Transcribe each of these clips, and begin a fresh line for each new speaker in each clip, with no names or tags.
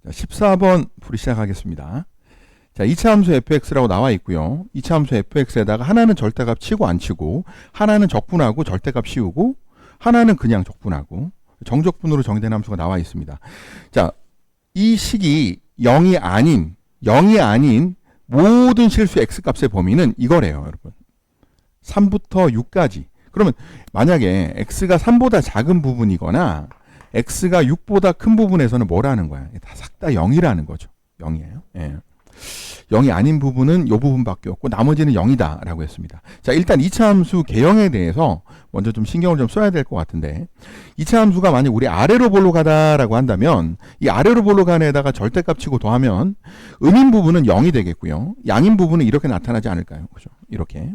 자, 14번 풀이 시작하겠습니다. 자, 2차 함수 fx라고 나와 있고요. 2차 함수 fx에다가 하나는 절대값 치고 안 치고, 하나는 적분하고 절대값 씌우고, 하나는 그냥 적분하고, 정적분으로 정의된 함수가 나와 있습니다. 자, 이 식이 0이 아닌 모든 실수 x값의 범위는 이거래요, 여러분. 3부터 6까지. 그러면 만약에 x가 3보다 작은 부분이거나 x가 6보다 큰 부분에서는 뭐라는 거야? 싹 다 0이라는 거죠. 0이에요. 예. 0이 아닌 부분은 이 부분밖에 없고 나머지는 0이다 라고 했습니다. 자, 일단 2차 함수 개형에 대해서 먼저 좀 신경을 좀 써야 될 것 같은데, 2차 함수가 만약 우리 아래로 볼로 가다라고 한다면 이 아래로 볼로 가는 에다가 절대값 치고 더하면 음인 부분은 0이 되겠고요. 양인 부분은 이렇게 나타나지 않을까요? 그죠? 이렇게.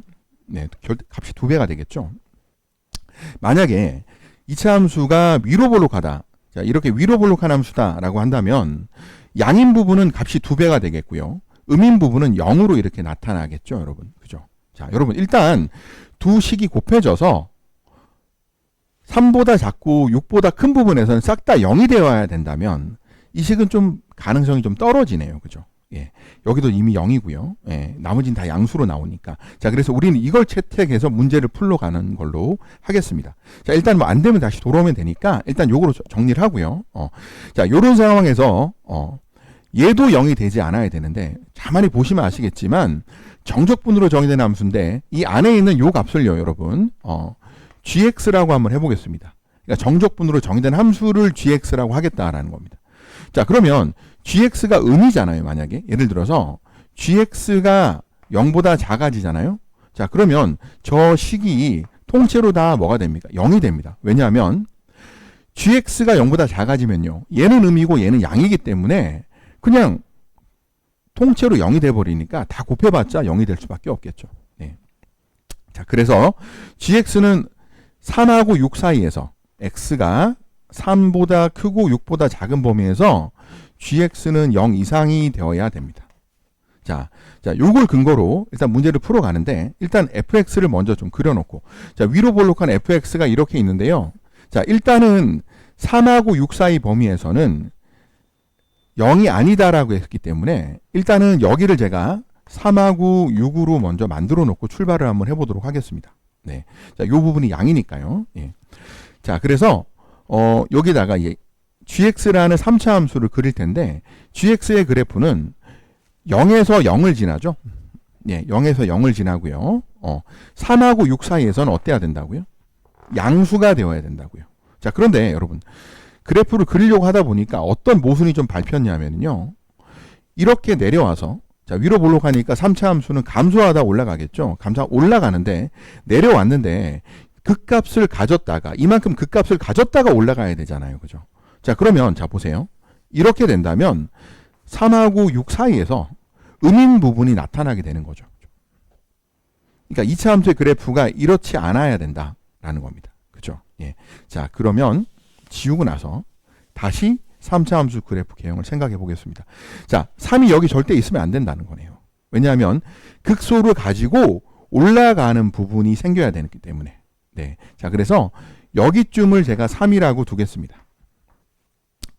네, 값이 2배가 되겠죠. 만약에 2차 함수가 위로 볼로 가다. 자, 이렇게 위로 볼로 간 함수다라고 한다면 양인 부분은 값이 2배가 되겠고요. 음인 부분은 0으로 이렇게 나타나겠죠, 여러분. 그죠? 자, 여러분, 일단 두 식이 곱해져서 3보다 작고 6보다 큰 부분에서는 싹 다 0이 되어야 된다면 이 식은 좀 가능성이 좀 떨어지네요. 그죠? 예. 여기도 이미 0이고요. 예. 나머지는 다 양수로 나오니까. 자, 그래서 우리는 이걸 채택해서 문제를 풀러 가는 걸로 하겠습니다. 자, 일단 뭐 안 되면 다시 돌아오면 되니까 일단 요거로 정리를 하고요. 자, 요런 상황에서 얘도 0이 되지 않아야 되는데, 가만히 보시면 아시겠지만 정적분으로 정의된 함수인데 이 안에 있는 요 값을요, 여러분, gx라고 한번 해보겠습니다. 그러니까 정적분으로 정의된 함수를 gx라고 하겠다라는 겁니다. 자, 그러면 gx가 음이잖아요. 만약에 예를 들어서 gx가 0보다 작아지잖아요. 자, 그러면 저 식이 통째로 다 뭐가 됩니까? 0이 됩니다. 왜냐하면 gx가 0보다 작아지면요, 얘는 음이고 얘는 양이기 때문에 그냥 통째로 0이 돼버리니까 다 곱해봤자 0이 될 수밖에 없겠죠. 네. 자, 그래서 gx는 3하고 6 사이에서 x가 3보다 크고 6보다 작은 범위에서 gx는 0 이상이 되어야 됩니다. 자, 요걸 근거로 일단 문제를 풀어가는데, 일단 fx를 먼저 좀 그려놓고, 자, 위로 볼록한 fx가 이렇게 있는데요. 자, 일단은 3하고 6 사이 범위에서는 0이 아니다라고 했기 때문에 일단은 여기를 제가 3하고 6으로 먼저 만들어 놓고 출발을 한번 해보도록 하겠습니다. 네. 자, 요 부분이 양이니까요. 예. 자, 그래서 여기다가 gx라는 3차 함수를 그릴 텐데, gx의 그래프는 0에서 0을 지나죠. 예, 0에서 0을 지나고요. 3하고 6 사이에서는 어때야 된다고요? 양수가 되어야 된다고요. 자, 그런데 여러분, 그래프를 그리려고 하다 보니까 어떤 모순이 좀 밟혔냐면요, 이렇게 내려와서, 자, 위로 볼록 하니까 3차 함수는 감소하다 올라가겠죠. 올라가는데 내려왔는데 극값을 가졌다가, 이만큼 극값을 가졌다가 올라가야 되잖아요. 그죠? 자, 그러면 자, 보세요. 이렇게 된다면 3하고 6 사이에서 음인 부분이 나타나게 되는 거죠. 그러니까 2차 함수의 그래프가 이렇지 않아야 된다라는 겁니다. 그죠? 예. 자, 그러면 지우고 나서 다시 3차 함수 그래프 개형을 생각해 보겠습니다. 자, 3이 여기 절대 있으면 안 된다는 거네요. 왜냐하면 극소를 가지고 올라가는 부분이 생겨야 되기 때문에. 네. 자, 그래서 여기쯤을 제가 3이라고 두겠습니다.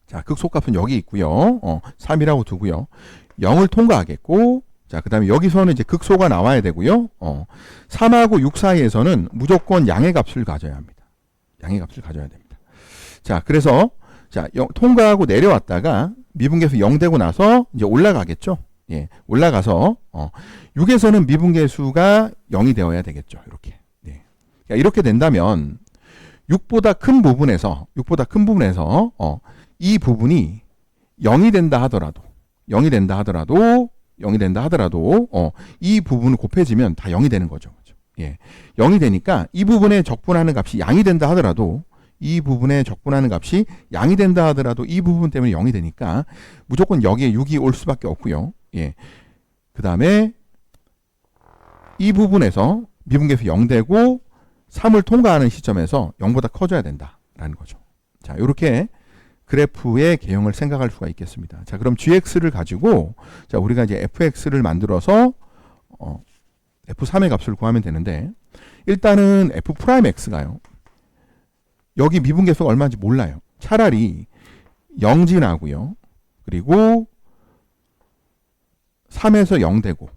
자, 극소값은 여기 있고요. 3이라고 두고요. 0을 통과하겠고, 자, 그 다음에 여기서는 이제 극소가 나와야 되고요. 3하고 6 사이에서는 무조건 양의 값을 가져야 합니다. 양의 값을 가져야 됩니다. 자, 그래서 자, 통과하고 내려왔다가 미분계수 0 되고 나서 이제 올라가겠죠. 예, 올라가서 6에서는 미분계수가 0이 되어야 되겠죠. 이렇게. 네. 그러니까 이렇게 된다면 6보다 큰 부분에서 이 부분이 0이 된다 하더라도 이 부분을 곱해지면 다 0이 되는 거죠. 예. 0이 되니까 이 부분에 적분하는 값이 양이 된다 하더라도, 이 부분에 적분하는 값이 양이 된다 하더라도 이 부분 때문에 0이 되니까 무조건 여기에 6이 올 수밖에 없고요. 예. 그 다음에 이 부분에서 미분계수 0 되고 3을 통과하는 시점에서 0보다 커져야 된다라는 거죠. 자, 이렇게 그래프의 개형을 생각할 수가 있겠습니다. 자, 그럼 gx를 가지고, 자, 우리가 이제 fx를 만들어서 f3의 값을 구하면 되는데, 일단은 f'x가요, 여기 미분계수가 얼마인지 몰라요. 차라리 0 지나고요. 그리고 3에서 0 되고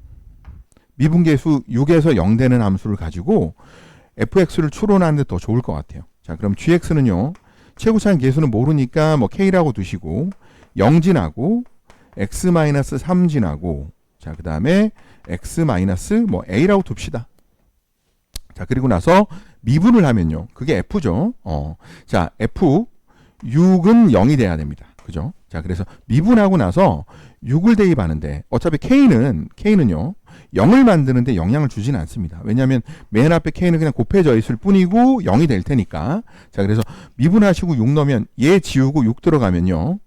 미분계수 6에서 0 되는 함수를 가지고 fx를 추론하는 데 더 좋을 것 같아요. 자, 그럼 gx는요. 최고차항 계수는 모르니까 뭐 k라고 두시고 0진하고 x-3진하고 자, 그다음에 x-뭐 a라고 둡시다. 자, 그리고 나서 미분을 하면요. 그게 f죠. 자, f 6은 0이 돼야 됩니다. 그죠? 자, 그래서 미분하고 나서 6을 대입하는데 어차피 k는요. 0을 만드는데 영향을 주진 않습니다. 왜냐하면 맨 앞에 k는 그냥 곱해져 있을 뿐이고 0이 될 테니까. 자, 그래서 미분하시고 6 넣으면 얘 지우고 6 들어가면요.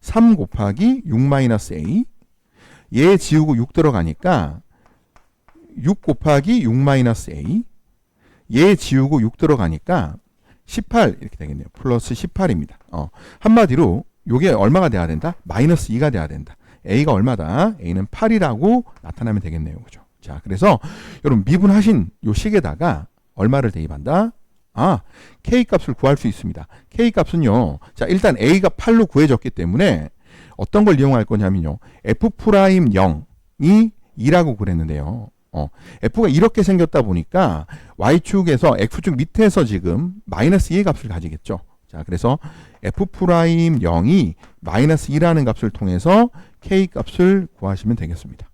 3 곱하기 6-a 얘 지우고 6 들어가니까 6 곱하기 6-a 얘 지우고 6 들어가니까 18 이렇게 되겠네요. 플러스 18입니다. 한마디로 요게 얼마가 돼야 된다? 마이너스 2가 돼야 된다. a가 얼마다? a는 8이라고 나타나면 되겠네요. 그죠? 자, 그래서 여러분 미분하신 요 식에다가 얼마를 대입한다? k 값을 구할 수 있습니다. k 값은요. 자, 일단 a가 8로 구해졌기 때문에 어떤 걸 이용할 거냐면요. f'0이 2라고 그랬는데요. f가 이렇게 생겼다 보니까 y축에서 x축 밑에서 지금 마이너스 2의 값을 가지겠죠. 자, 그래서 f'0이 마이너스 2라는 값을 통해서 k 값을 구하시면 되겠습니다.